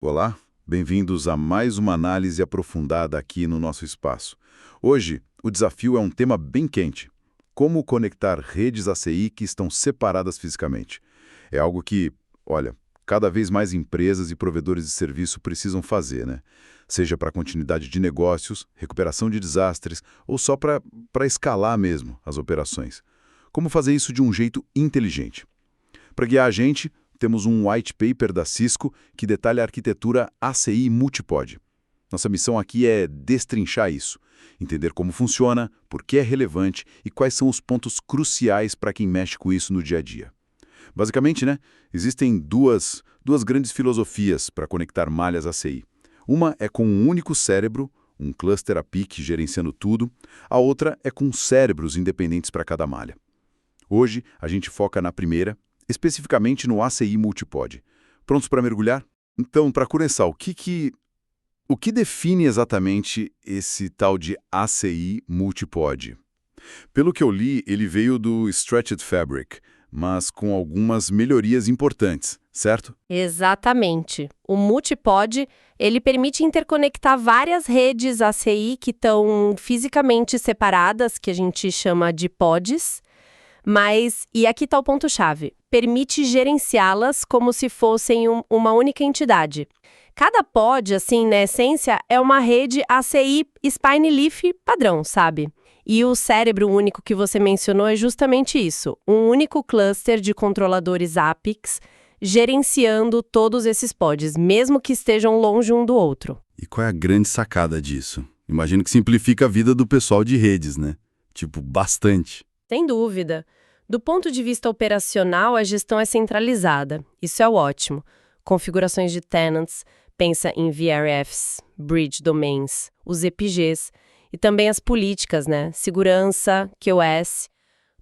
Olá, bem-vindos a mais uma análise aprofundada aqui no nosso espaço. Hoje, o desafio é um tema bem quente: como conectar redes ACI que estão separadas fisicamente. É algo que, olha, cada vez mais empresas e provedores de serviço precisam fazer, né? Seja para continuidade de negócios, recuperação de desastres ou só para escalar mesmo as operações. Como fazer isso de um jeito inteligente? Para guiar a gente, temos um white paper da Cisco que detalha a arquitetura ACI Multipod. Nossa missão aqui é destrinchar isso, entender como funciona, por que é relevante e quais são os pontos cruciais para quem mexe com isso no dia a dia. Basicamente, né, existem duas grandes filosofias para conectar malhas ACI. Uma é com um único cérebro, um cluster APIC gerenciando tudo. A outra é com cérebros independentes para cada malha. Hoje, a gente foca na primeira, especificamente no ACI Multipod. Prontos para mergulhar? Então, para começar, o que define exatamente esse tal de ACI Multipod? Pelo que eu li, ele veio do Stretched Fabric, mas com algumas melhorias importantes, certo? Exatamente. O multipod, ele permite interconectar várias redes ACI que estão fisicamente separadas, que a gente chama de pods, mas, e aqui está o ponto-chave, permite gerenciá-las como se fossem uma única entidade. Cada pod, assim, na essência, é uma rede ACI Spine Leaf padrão, sabe? E o cérebro único que você mencionou é justamente isso, um único cluster de controladores APICs gerenciando todos esses pods, mesmo que estejam longe um do outro. E qual é a grande sacada disso? Imagino que simplifica a vida do pessoal de redes, né? Tipo, bastante. Sem dúvida. Do ponto de vista operacional, a gestão é centralizada. Isso é ótimo. Configurações de tenants, pensa em VRFs, Bridge Domains, os EPGs e também as políticas, né? Segurança, QoS.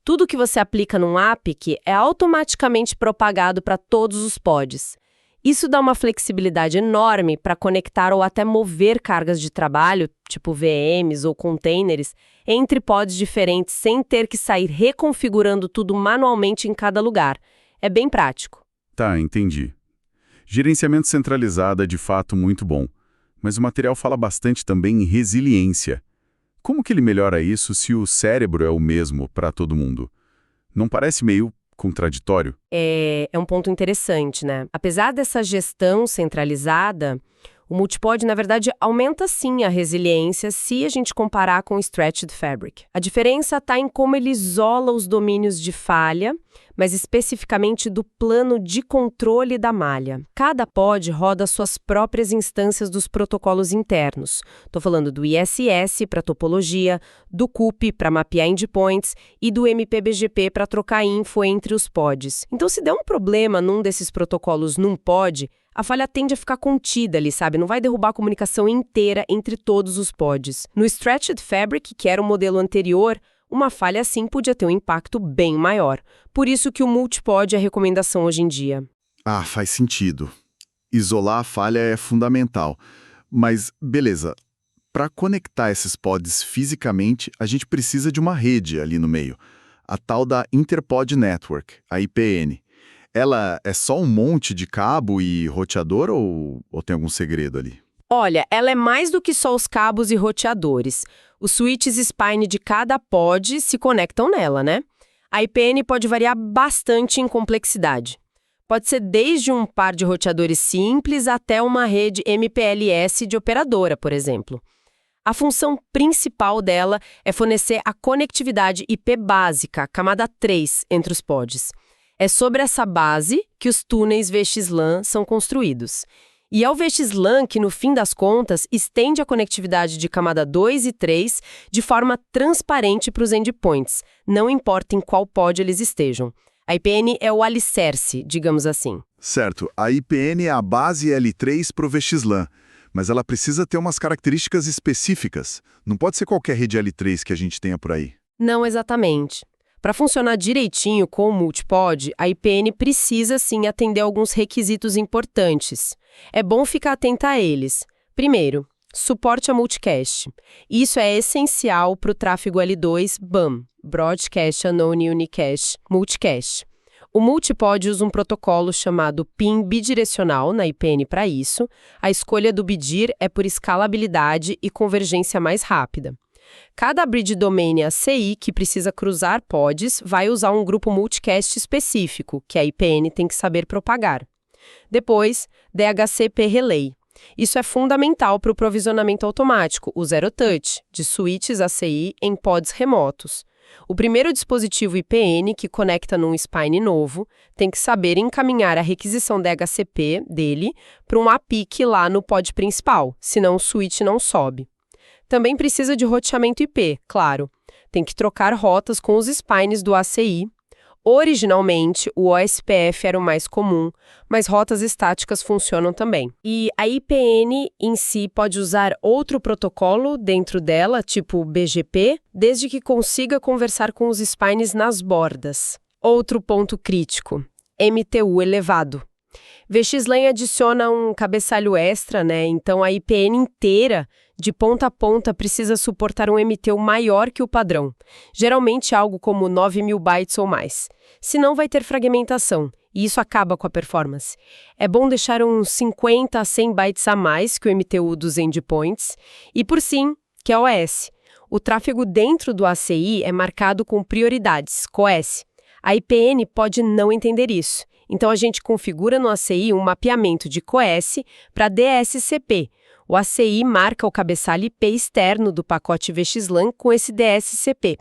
Tudo que você aplica num APIC é automaticamente propagado para todos os pods. Isso dá uma flexibilidade enorme para conectar ou até mover cargas de trabalho, tipo VMs ou containers, entre pods diferentes sem ter que sair reconfigurando tudo manualmente em cada lugar. É bem prático. Tá, entendi. Gerenciamento centralizado é de fato muito bom, mas o material fala bastante também em resiliência. Como que ele melhora isso se o cérebro é o mesmo para todo mundo? Não parece meio contraditório? É um ponto interessante, né? Apesar dessa gestão centralizada, o multipod, na verdade, aumenta sim a resiliência se a gente comparar com o Stretched Fabric. A diferença está em como ele isola os domínios de falha, mas especificamente do plano de controle da malha. Cada pod roda suas próprias instâncias dos protocolos internos. Estou falando do ISS para topologia, do CUP para mapear endpoints e do MPBGP para trocar info entre os pods. Então, se der um problema num desses protocolos num pod, a falha tende a ficar contida ali, sabe? Não vai derrubar a comunicação inteira entre todos os pods. No Stretched Fabric, que era o modelo anterior, uma falha assim podia ter um impacto bem maior. Por isso que o multipod é a recomendação hoje em dia. Ah, faz sentido. Isolar a falha é fundamental. Mas, beleza, para conectar esses pods fisicamente, a gente precisa de uma rede ali no meio. A tal da Interpod Network, a IPN. Ela é só um monte de cabo e roteador ou tem algum segredo ali? Olha, ela é mais do que só os cabos e roteadores. Os switches spine de cada pod se conectam nela, né? A IPN pode variar bastante em complexidade. Pode ser desde um par de roteadores simples até uma rede MPLS de operadora, por exemplo. A função principal dela é fornecer a conectividade IP básica, camada 3, entre os pods. É sobre essa base que os túneis VXLAN são construídos. E é o VXLAN que, no fim das contas, estende a conectividade de camada 2 e 3 de forma transparente para os endpoints, não importa em qual pod eles estejam. A IPN é o alicerce, digamos assim. Certo, a IPN é a base L3 para o VXLAN, mas ela precisa ter umas características específicas. Não pode ser qualquer rede L3 que a gente tenha por aí. Não exatamente. Para funcionar direitinho com o multipod, a IPN precisa sim atender alguns requisitos importantes. É bom ficar atenta a eles. Primeiro, suporte a multicast. Isso é essencial para o tráfego L2 BAM, Broadcast Unknown Unicast Multicast. O multipod usa um protocolo chamado PIN bidirecional na IPN para isso. A escolha do bidir é por escalabilidade e convergência mais rápida. Cada bridge domain ACI que precisa cruzar pods vai usar um grupo multicast específico, que a IPN tem que saber propagar. Depois, DHCP Relay. Isso é fundamental para o provisionamento automático, o Zero Touch, de switches ACI em pods remotos. O primeiro dispositivo IPN que conecta num spine novo tem que saber encaminhar a requisição DHCP dele para um APIC lá no pod principal, senão o switch não sobe. Também precisa de roteamento IP, claro. Tem que trocar rotas com os spines do ACI. Originalmente, o OSPF era o mais comum, mas rotas estáticas funcionam também. E a IPN em si pode usar outro protocolo dentro dela, tipo BGP, desde que consiga conversar com os spines nas bordas. Outro ponto crítico, MTU elevado. VXLAN adiciona um cabeçalho extra, né? Então a IPN inteira, de ponta a ponta, precisa suportar um MTU maior que o padrão, geralmente algo como 9.000 bytes ou mais. Senão vai ter fragmentação, e isso acaba com a performance. É bom deixar uns 50 a 100 bytes a mais que o MTU dos endpoints, e por sim, que é OS. O tráfego dentro do ACI é marcado com prioridades, QoS. A IPN pode não entender isso. Então, a gente configura no ACI um mapeamento de QoS para DSCP. O ACI marca o cabeçalho IP externo do pacote VXLAN com esse DSCP.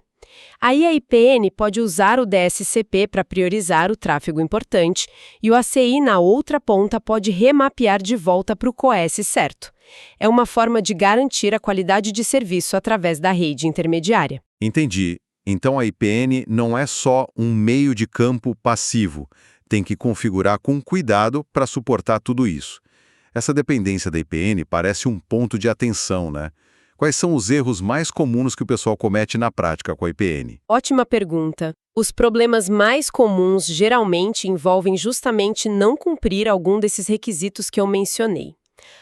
Aí a IPN pode usar o DSCP para priorizar o tráfego importante e o ACI na outra ponta pode remapear de volta para o QoS certo. É uma forma de garantir a qualidade de serviço através da rede intermediária. Entendi. Então a IPN não é só um meio de campo passivo. Tem que configurar com cuidado para suportar tudo isso. Essa dependência da IPN parece um ponto de atenção, né? Quais são os erros mais comuns que o pessoal comete na prática com a IPN? Ótima pergunta. Os problemas mais comuns geralmente envolvem justamente não cumprir algum desses requisitos que eu mencionei.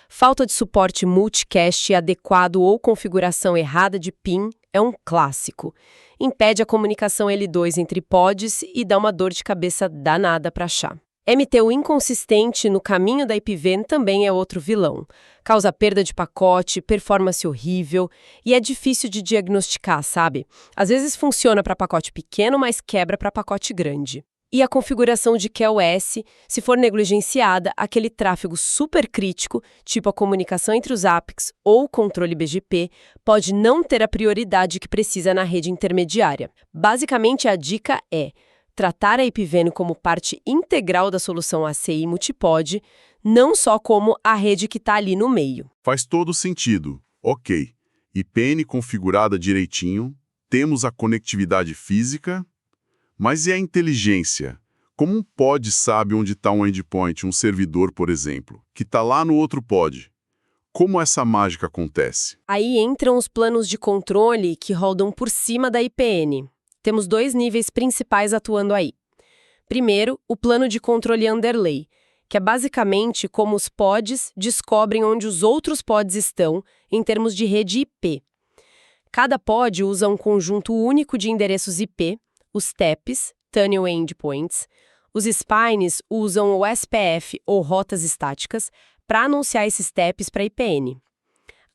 Falta de suporte multicast adequado ou configuração errada de PIN é um clássico. Impede a comunicação L2 entre pods e dá uma dor de cabeça danada para achar. MTU inconsistente no caminho da IPVAN também é outro vilão. Causa perda de pacote, performance horrível e é difícil de diagnosticar, sabe? Às vezes funciona para pacote pequeno, mas quebra para pacote grande. E a configuração de QoS, se for negligenciada, aquele tráfego super crítico, tipo a comunicação entre os APICs ou o controle BGP, pode não ter a prioridade que precisa na rede intermediária. Basicamente, a dica é tratar a IPVAN como parte integral da solução ACI multipod, não só como a rede que está ali no meio. Faz todo sentido. Ok. IPN configurada direitinho, temos a conectividade física, mas e a inteligência? Como um pod sabe onde está um endpoint, um servidor, por exemplo, que está lá no outro pod? Como essa mágica acontece? Aí entram os planos de controle que rodam por cima da IPN. Temos dois níveis principais atuando aí. Primeiro, o plano de controle underlay, que é basicamente como os pods descobrem onde os outros pods estão em termos de rede IP. Cada pod usa um conjunto único de endereços IP, os TEPs, Tunnel Endpoints. Os spines usam o SPF ou rotas estáticas para anunciar esses TEPs para a IPN.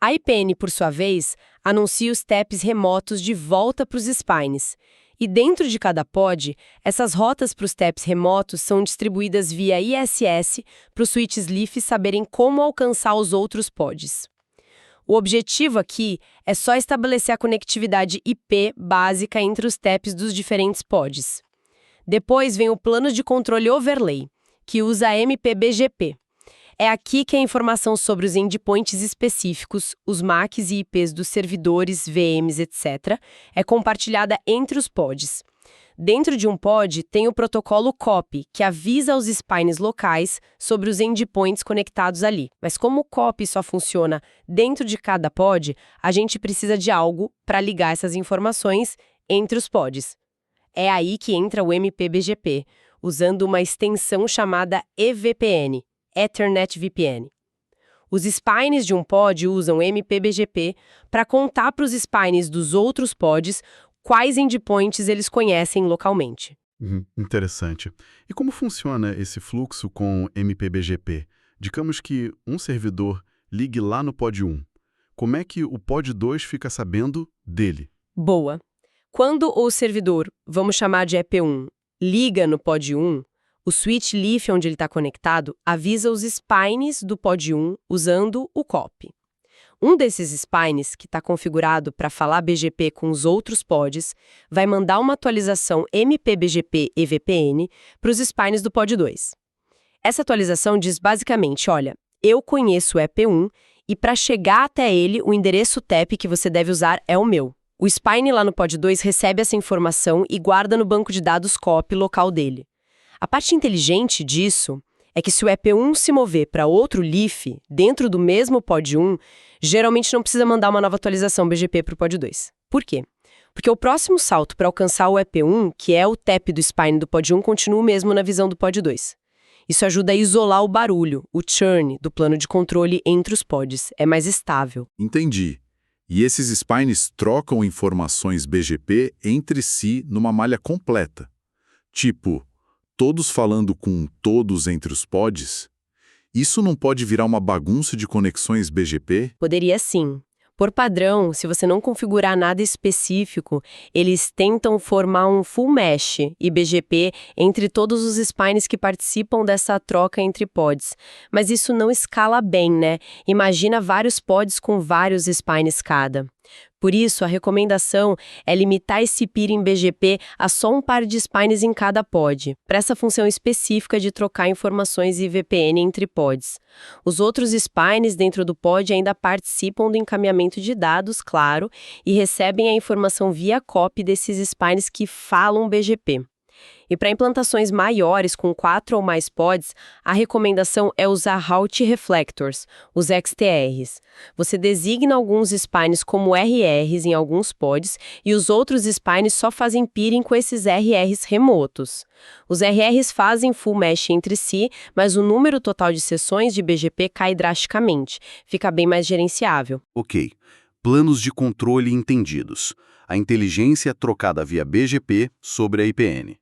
A IPN, por sua vez, anuncia os TEPs remotos de volta para os spines. E dentro de cada pod, essas rotas para os TEPs remotos são distribuídas via ISS para os switches Leaf saberem como alcançar os outros pods. O objetivo aqui é só estabelecer a conectividade IP básica entre os TEPs dos diferentes pods. Depois vem o plano de controle overlay, que usa MPBGP. É aqui que a informação sobre os endpoints específicos, os MACs e IPs dos servidores, VMs, etc., é compartilhada entre os pods. Dentro de um pod tem o protocolo COP, que avisa aos spines locais sobre os endpoints conectados ali. Mas como o COP só funciona dentro de cada pod, a gente precisa de algo para ligar essas informações entre os pods. É aí que entra o MPBGP, usando uma extensão chamada EVPN. Ethernet VPN. Os spines de um pod usam MPBGP para contar para os spines dos outros pods quais endpoints eles conhecem localmente. Interessante. E como funciona esse fluxo com MPBGP? Digamos que um servidor ligue lá no pod 1. Como é que o pod 2 fica sabendo dele? Boa. Quando o servidor, vamos chamar de EP1, liga no pod 1, o switch leaf onde ele está conectado avisa os spines do pod 1 usando o copy. Um desses spines, que está configurado para falar BGP com os outros pods, vai mandar uma atualização MPBGP EVPN para os spines do pod 2. Essa atualização diz basicamente, olha, eu conheço o EP1 e para chegar até ele, o endereço TAP que você deve usar é o meu. O spine lá no pod 2 recebe essa informação e guarda no banco de dados copy local dele. A parte inteligente disso é que se o EP1 se mover para outro leaf, dentro do mesmo pod 1, geralmente não precisa mandar uma nova atualização BGP para o pod 2. Por quê? Porque o próximo salto para alcançar o EP1, que é o TAP do spine do pod 1, continua o mesmo na visão do pod 2. Isso ajuda a isolar o barulho, o churn, do plano de controle entre os pods. É mais estável. Entendi. E esses spines trocam informações BGP entre si numa malha completa. Tipo, todos falando com todos entre os pods? Isso não pode virar uma bagunça de conexões BGP? Poderia sim. Por padrão, se você não configurar nada específico, eles tentam formar um full mesh e BGP entre todos os spines que participam dessa troca entre pods. Mas isso não escala bem, né? Imagina vários pods com vários spines cada. Por isso, a recomendação é limitar esse peering BGP a só um par de spines em cada pod, para essa função específica de trocar informações IVPN entre pods. Os outros spines dentro do pod ainda participam do encaminhamento de dados, claro, e recebem a informação via copy desses spines que falam BGP. E para implantações maiores com 4 ou mais pods, a recomendação é usar Route Reflectors, os XTRs. Você designa alguns spines como RRs em alguns pods e os outros spines só fazem peering com esses RRs remotos. Os RRs fazem full mesh entre si, mas o número total de sessões de BGP cai drasticamente, fica bem mais gerenciável. Ok. Planos de controle entendidos. A inteligência é trocada via BGP sobre a IPN.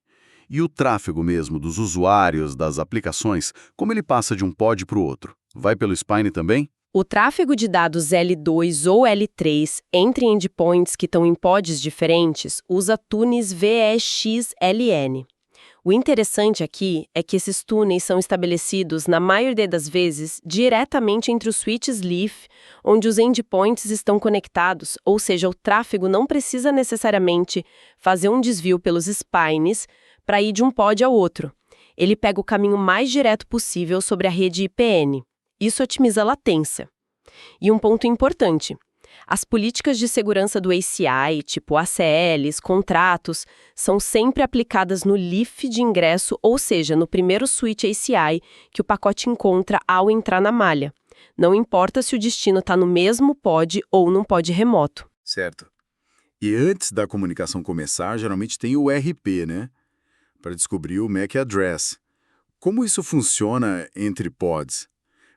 E o tráfego mesmo dos usuários, das aplicações, como ele passa de um pod para o outro? Vai pelo spine também? O tráfego de dados L2 ou L3 entre endpoints que estão em pods diferentes usa túneis VXLN. O interessante aqui é que esses túneis são estabelecidos, na maioria das vezes, diretamente entre os switches leaf, onde os endpoints estão conectados, ou seja, o tráfego não precisa necessariamente fazer um desvio pelos spines para ir de um pod ao outro. Ele pega o caminho mais direto possível sobre a rede IPN. Isso otimiza a latência. E um ponto importante: as políticas de segurança do ACI, tipo ACLs, contratos, são sempre aplicadas no leaf de ingresso, ou seja, no primeiro switch ACI que o pacote encontra ao entrar na malha. Não importa se o destino está no mesmo pod ou num pod remoto. Certo. E antes da comunicação começar, geralmente tem o RP, né? Para descobrir o MAC address. Como isso funciona entre pods?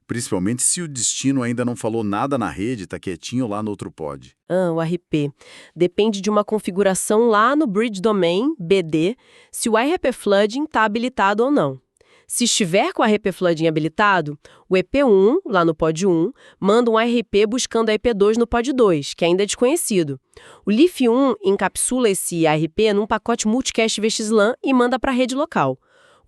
Principalmente se o destino ainda não falou nada na rede, está quietinho lá no outro pod. O RP. Depende de uma configuração lá no Bridge Domain, BD, se o IRP Flooding está habilitado ou não. Se estiver com o IRP Flooding habilitado, o EP1, lá no pod 1, manda um IRP buscando a EP2 no pod 2, que ainda é desconhecido. O Leaf1 encapsula esse IRP num pacote multicast VXLAN e manda para a rede local.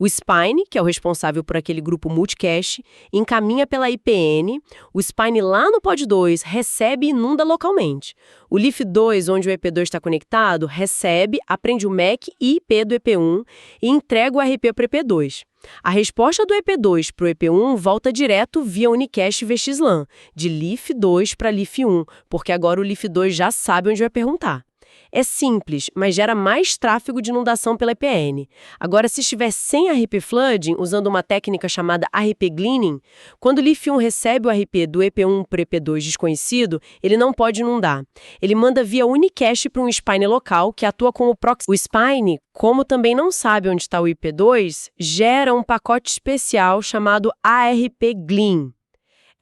O Spine, que é o responsável por aquele grupo multicast, encaminha pela IPN, o Spine lá no pod 2 recebe e inunda localmente. O Leaf2, onde o EP2 está conectado, recebe, aprende o MAC e IP do EP1 e entrega o RP para o EP2. A resposta do EP2 para o EP1 volta direto via Unicast VXLAN, de Leaf2 para Leaf1, porque agora o Leaf2 já sabe onde vai perguntar. É simples, mas gera mais tráfego de inundação pela IPN. Agora, se estiver sem RP Flooding, usando uma técnica chamada RP Gleaning, quando o Leaf1 recebe o RP do EP1 para o EP2 desconhecido, ele não pode inundar. Ele manda via Unicast para um spine local, que atua como proxy. O spine, como também não sabe onde está o IP2, gera um pacote especial chamado ARP Glean.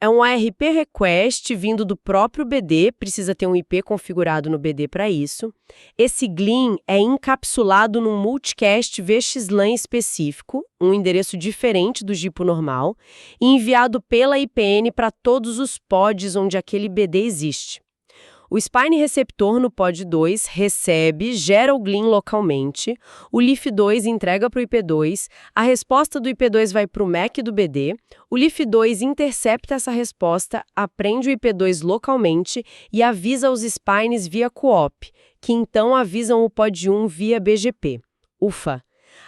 é um ARP request vindo do próprio BD, precisa ter um IP configurado no BD para isso. Esse GLIM é encapsulado num multicast VXLAN específico, um endereço diferente do GIPO normal, e enviado pela IPN para todos os pods onde aquele BD existe. O spine receptor no pod 2 recebe, gera o GLIM localmente, o LIF2 entrega para o IP2, a resposta do IP2 vai para o MAC do BD, o LIF2 intercepta essa resposta, aprende o IP2 localmente e avisa os spines via co-op, que então avisam o pod 1 via BGP. Ufa!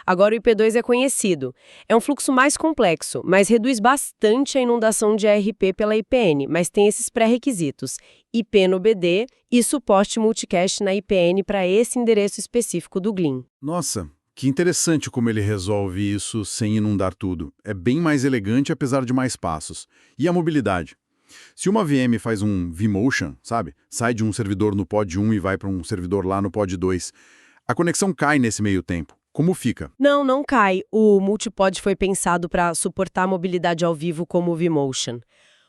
Agora o IP2 é conhecido. É um fluxo mais complexo, mas reduz bastante a inundação de ARP pela IPN, mas tem esses pré-requisitos: IP no BD e suporte multicast na IPN para esse endereço específico do GLIM. Nossa, que interessante como ele resolve isso sem inundar tudo. É bem mais elegante apesar de mais passos. E a mobilidade? Se uma VM faz um vMotion, sabe? Sai de um servidor no pod 1 e vai para um servidor lá no pod 2, a conexão cai nesse meio tempo. Como fica? Não cai. O multipod foi pensado para suportar a mobilidade ao vivo como o vMotion.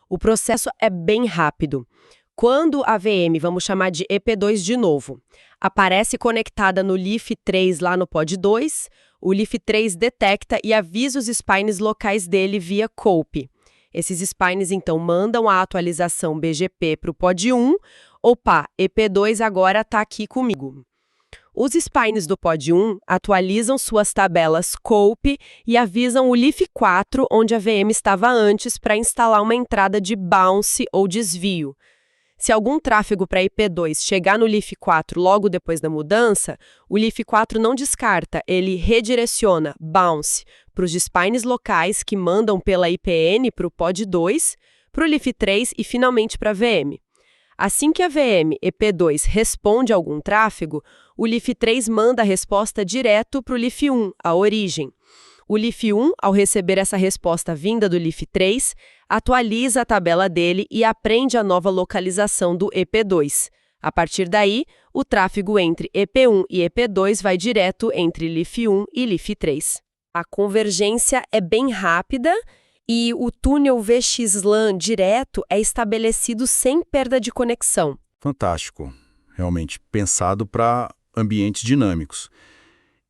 O processo é bem rápido. Quando a VM, vamos chamar de EP2 de novo, aparece conectada no LIF3 lá no pod 2, o LIF3 detecta e avisa os spines locais dele via COAP. Esses spines, então, mandam a atualização BGP para o pod 1. Opa, EP2 agora está aqui comigo. Os spines do pod 1 atualizam suas tabelas COAP e avisam o LIF4, onde a VM estava antes, para instalar uma entrada de bounce ou desvio. Se algum tráfego para IP2 chegar no LIF4 logo depois da mudança, o LIF4 não descarta, ele redireciona bounce para os spines locais que mandam pela IPN para o pod 2, para o LIF3 e finalmente para a VM. Assim que a VM EP2 responde a algum tráfego, o LIF3 manda a resposta direto para o LIF1, a origem. O LIF1, ao receber essa resposta vinda do LIF3, atualiza a tabela dele e aprende a nova localização do EP2. A partir daí, o tráfego entre EP1 e EP2 vai direto entre LIF1 e LIF3. A convergência é bem rápida e o túnel VXLAN direto é estabelecido sem perda de conexão. Fantástico. Realmente pensado para ambientes dinâmicos.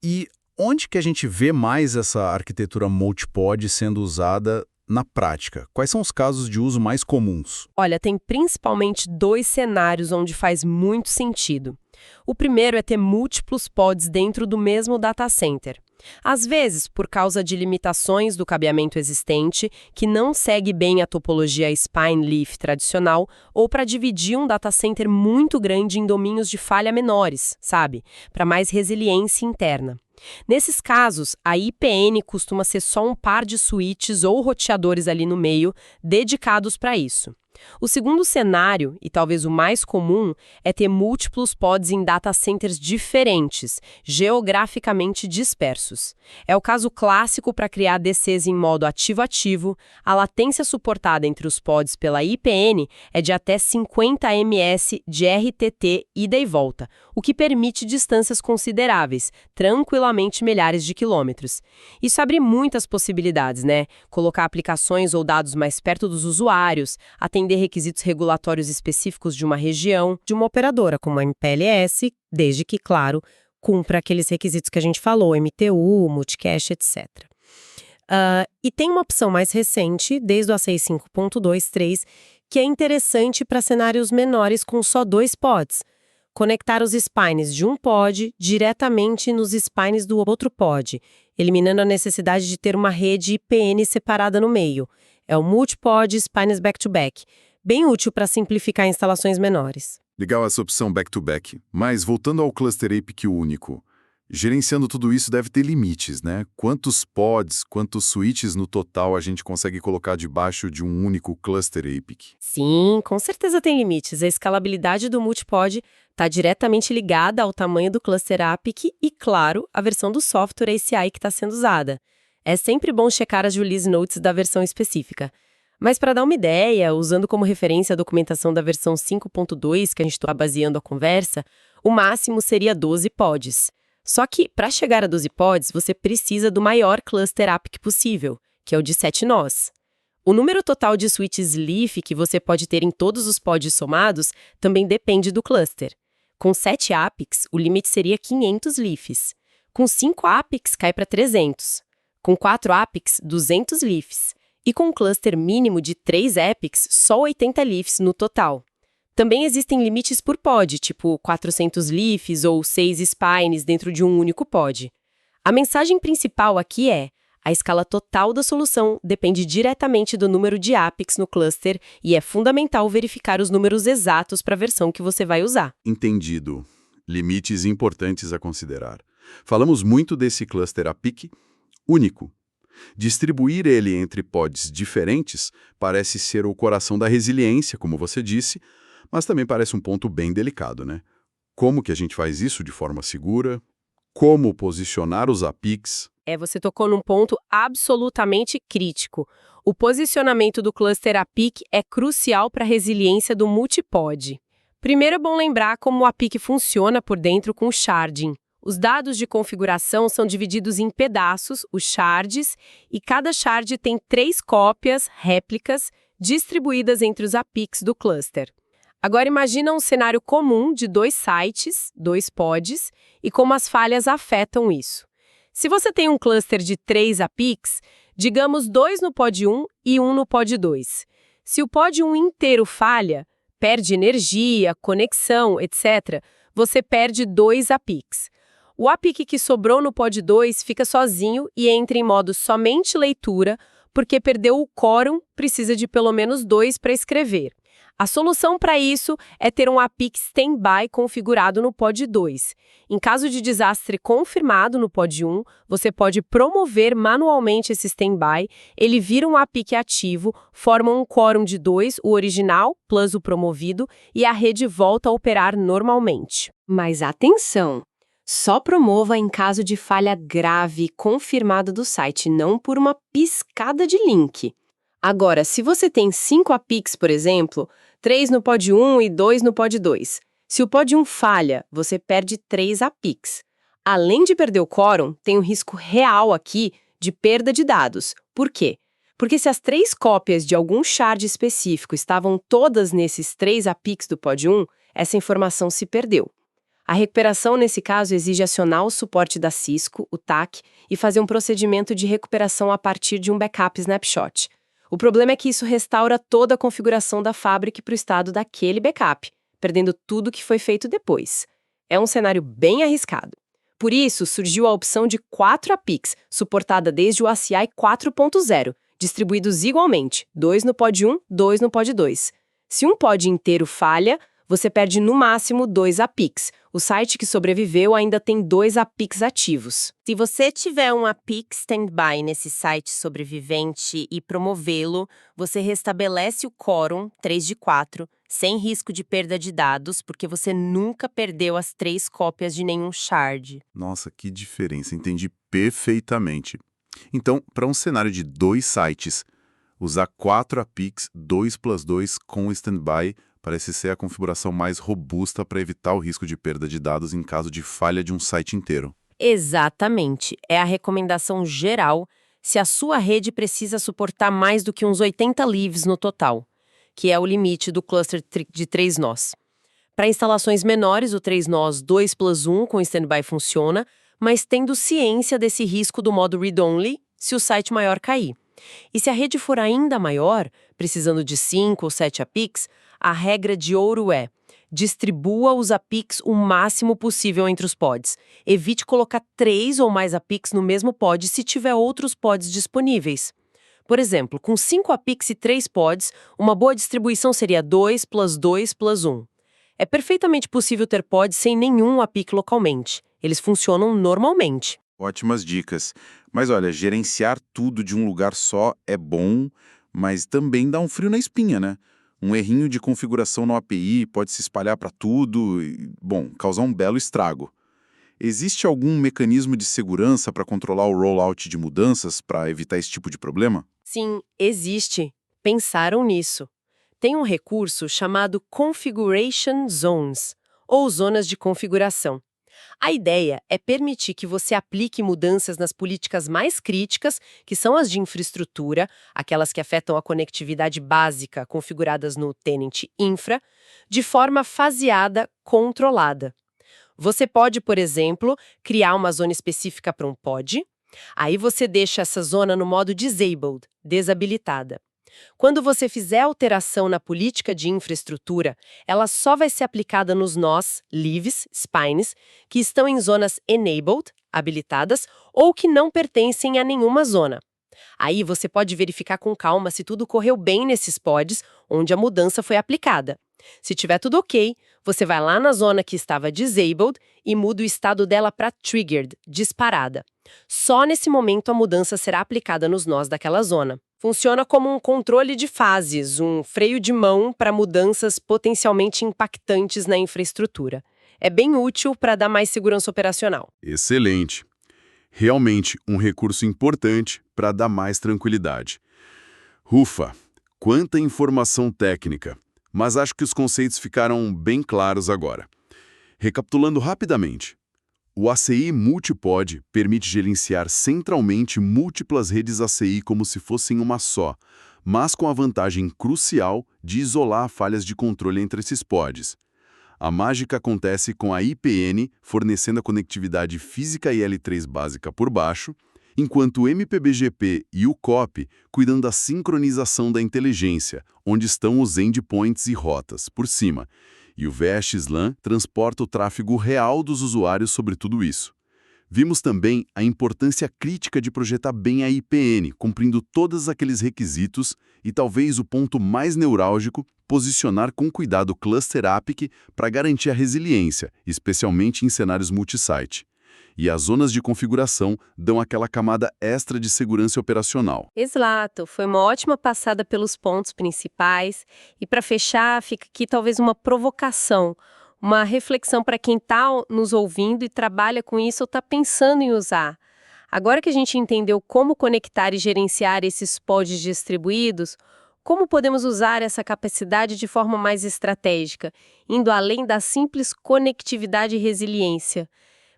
E onde que a gente vê mais essa arquitetura multipod sendo usada na prática? Quais são os casos de uso mais comuns? Olha, tem principalmente 2 cenários onde faz muito sentido. O primeiro é ter múltiplos pods dentro do mesmo data center. Às vezes, por causa de limitações do cabeamento existente, que não segue bem a topologia spine-leaf tradicional, ou para dividir um data center muito grande em domínios de falha menores, sabe? Para mais resiliência interna. Nesses casos, a IPN costuma ser só um par de switches ou roteadores ali no meio, dedicados para isso. O segundo cenário, e talvez o mais comum, é ter múltiplos pods em data centers diferentes, geograficamente dispersos. É o caso clássico para criar DCs em modo ativo-ativo. A latência suportada entre os pods pela IPN é de até 50 ms de RTT ida e volta, o que permite distâncias consideráveis, tranquilamente milhares de quilômetros. Isso abre muitas possibilidades, né? Colocar aplicações ou dados mais perto dos usuários, atender requisitos regulatórios específicos de uma região, de uma operadora, como a MPLS, desde que, claro, cumpra aqueles requisitos que a gente falou, MTU, multicast, etc. E tem uma opção mais recente, desde o A65.2.3, que é interessante para cenários menores com só 2 pods. Conectar os spines de um pod diretamente nos spines do outro pod, eliminando a necessidade de ter uma rede IPN separada no meio. É o multipod spines back-to-back, bem útil para simplificar instalações menores. Legal essa opção back-to-back, mas voltando ao cluster APIC único, gerenciando tudo isso deve ter limites, né? Quantos pods, quantos switches no total a gente consegue colocar debaixo de um único cluster APIC? Sim, com certeza tem limites. A escalabilidade do multipod está diretamente ligada ao tamanho do cluster APIC e, claro, a versão do software ACI que está sendo usada. É sempre bom checar as release notes da versão específica. Mas para dar uma ideia, usando como referência a documentação da versão 5.2, que a gente está baseando a conversa, o máximo seria 12 pods. Só que, para chegar a 12 pods, você precisa do maior cluster APIC possível, que é o de 7 nós. O número total de switches leaf que você pode ter em todos os pods somados também depende do cluster. Com 7 APICs, o limite seria 500 leafs. Com 5 APICs, cai para 300. Com 4 APICs, 200 leafs. E com um cluster mínimo de 3 APICs, só 80 leafs no total. Também existem limites por pod, tipo 400 leafs ou 6 spines dentro de um único pod. A mensagem principal aqui é: a escala total da solução depende diretamente do número de APICs no cluster e é fundamental verificar os números exatos para a versão que você vai usar. Entendido. Limites importantes a considerar. Falamos muito desse cluster APIC único. Distribuir ele entre pods diferentes parece ser o coração da resiliência, como você disse, mas também parece um ponto bem delicado, né? Como que a gente faz isso de forma segura? Como posicionar os APICs? Você tocou num ponto absolutamente crítico. O posicionamento do cluster APIC é crucial para a resiliência do multipod. Primeiro é bom lembrar como o APIC funciona por dentro com o sharding. Os dados de configuração são divididos em pedaços, os shards, e cada shard tem 3 cópias, réplicas, distribuídas entre os APICs do cluster. Agora imagina um cenário comum de 2 sites, 2 pods, e como as falhas afetam isso. Se você tem um cluster de 3 APICs, digamos 2 no pod 1 e 1 no pod 2. Se o pod 1 inteiro falha, perde energia, conexão, etc., você perde 2 APICs. O APIC que sobrou no pod 2 fica sozinho e entra em modo somente leitura, porque perdeu o quórum, precisa de pelo menos 2 para escrever. A solução para isso é ter um APIC standby configurado no pod 2. Em caso de desastre confirmado no pod 1, você pode promover manualmente esse standby, ele vira um APIC ativo, forma um quórum de 2, o original plus o promovido, e a rede volta a operar normalmente. Mas atenção! Só promova em caso de falha grave confirmada do site, não por uma piscada de link. Agora, se você tem 5 APICs, por exemplo, 3 no pod 1 e 2 no pod 2. Se o pod 1 falha, você perde 3 APICs. Além de perder o quórum, tem um risco real aqui de perda de dados. Por quê? Porque se as 3 cópias de algum shard específico estavam todas nesses 3 APICs do pod 1, essa informação se perdeu. A recuperação, nesse caso, exige acionar o suporte da Cisco, o TAC, e fazer um procedimento de recuperação a partir de um backup snapshot. O problema é que isso restaura toda a configuração da fábrica para o estado daquele backup, perdendo tudo que foi feito depois. É um cenário bem arriscado. Por isso, surgiu a opção de 4 APICs, suportada desde o ACI 4.0, distribuídos igualmente, 2 no pod 1, 2 no pod 2. Se um pod inteiro falha, você perde no máximo 2 APICs. O site que sobreviveu ainda tem 2 APICs ativos. Se você tiver um APIC standby nesse site sobrevivente e promovê-lo, você restabelece o quórum 3 de 4, sem risco de perda de dados, porque você nunca perdeu as 3 cópias de nenhum shard. Nossa, que diferença, entendi perfeitamente. Então, para um cenário de 2 sites, usar 4 APICs 2+2 com standby parece ser a configuração mais robusta para evitar o risco de perda de dados em caso de falha de um site inteiro. Exatamente. É a recomendação geral se a sua rede precisa suportar mais do que uns 80 leaves no total, que é o limite do cluster de 3 nós. Para instalações menores, o 3 nós 2+1 com standby funciona, mas tendo ciência desse risco do modo read-only se o site maior cair. E se a rede for ainda maior, precisando de 5 ou 7 APICs, a regra de ouro é: distribua os APICs o máximo possível entre os pods. Evite colocar 3 ou mais APICs no mesmo pod se tiver outros pods disponíveis. Por exemplo, com 5 APICs e 3 pods, uma boa distribuição seria 2+2+1. É perfeitamente possível ter pods sem nenhum APIC localmente. Eles funcionam normalmente. Ótimas dicas. Mas olha, gerenciar tudo de um lugar só é bom, mas também dá um frio na espinha, né? Um errinho de configuração no API pode se espalhar para tudo e, bom, causar um belo estrago. Existe algum mecanismo de segurança para controlar o rollout de mudanças para evitar esse tipo de problema? Sim, existe. Pensaram nisso. Tem um recurso chamado Configuration Zones, ou zonas de configuração. A ideia é permitir que você aplique mudanças nas políticas mais críticas, que são as de infraestrutura, aquelas que afetam a conectividade básica configuradas no Tenant Infra, de forma faseada, controlada. Você pode, por exemplo, criar uma zona específica para um pod. Aí você deixa essa zona no modo disabled, desabilitada. Quando você fizer alteração na política de infraestrutura, ela só vai ser aplicada nos nós, leaves, spines, que estão em zonas enabled, habilitadas, ou que não pertencem a nenhuma zona. Aí você pode verificar com calma se tudo correu bem nesses pods onde a mudança foi aplicada. Se tiver tudo ok, você vai lá na zona que estava disabled e muda o estado dela para triggered, disparada. Só nesse momento a mudança será aplicada nos nós daquela zona. Funciona como um controle de fases, um freio de mão para mudanças potencialmente impactantes na infraestrutura. É bem útil para dar mais segurança operacional. Excelente. Realmente um recurso importante para dar mais tranquilidade. Ufa, quanta informação técnica! Mas acho que os conceitos ficaram bem claros agora. Recapitulando rapidamente, o ACI Multipod permite gerenciar centralmente múltiplas redes ACI como se fossem uma só, mas com a vantagem crucial de isolar falhas de controle entre esses pods. A mágica acontece com a IPN fornecendo a conectividade física e L3 básica por baixo, enquanto o MPBGP e o COP cuidam da sincronização da inteligência, onde estão os endpoints e rotas, por cima, e o VXLAN transporta o tráfego real dos usuários sobre tudo isso. Vimos também a importância crítica de projetar bem a IPN, cumprindo todos aqueles requisitos e talvez o ponto mais neurálgico, posicionar com cuidado o cluster APIC para garantir a resiliência, especialmente em cenários multisite. E as zonas de configuração dão aquela camada extra de segurança operacional. Exato, foi uma ótima passada pelos pontos principais. E para fechar, fica aqui talvez uma provocação, uma reflexão para quem está nos ouvindo e trabalha com isso ou está pensando em usar. Agora que a gente entendeu como conectar e gerenciar esses pods distribuídos, como podemos usar essa capacidade de forma mais estratégica, indo além da simples conectividade e resiliência?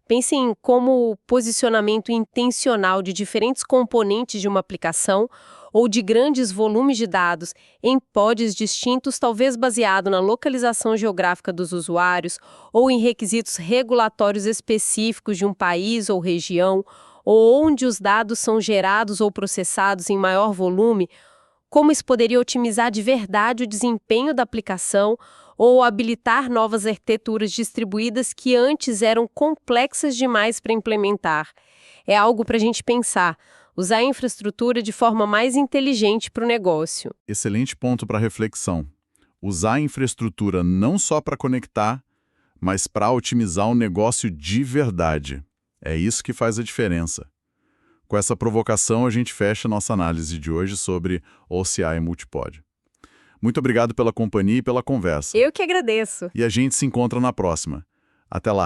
Pensem como o posicionamento intencional de diferentes componentes de uma aplicação ou de grandes volumes de dados em pods distintos, talvez baseado na localização geográfica dos usuários ou em requisitos regulatórios específicos de um país ou região, ou onde os dados são gerados ou processados em maior volume. Como isso poderia otimizar de verdade o desempenho da aplicação ou habilitar novas arquiteturas distribuídas que antes eram complexas demais para implementar. É algo para a gente pensar, usar a infraestrutura de forma mais inteligente para o negócio. Excelente ponto para reflexão. Usar a infraestrutura não só para conectar, mas para otimizar o negócio de verdade. É isso que faz a diferença. Com essa provocação, a gente fecha nossa análise de hoje sobre OCI Multipod. Muito obrigado pela companhia e pela conversa. Eu que agradeço. E a gente se encontra na próxima. Até lá.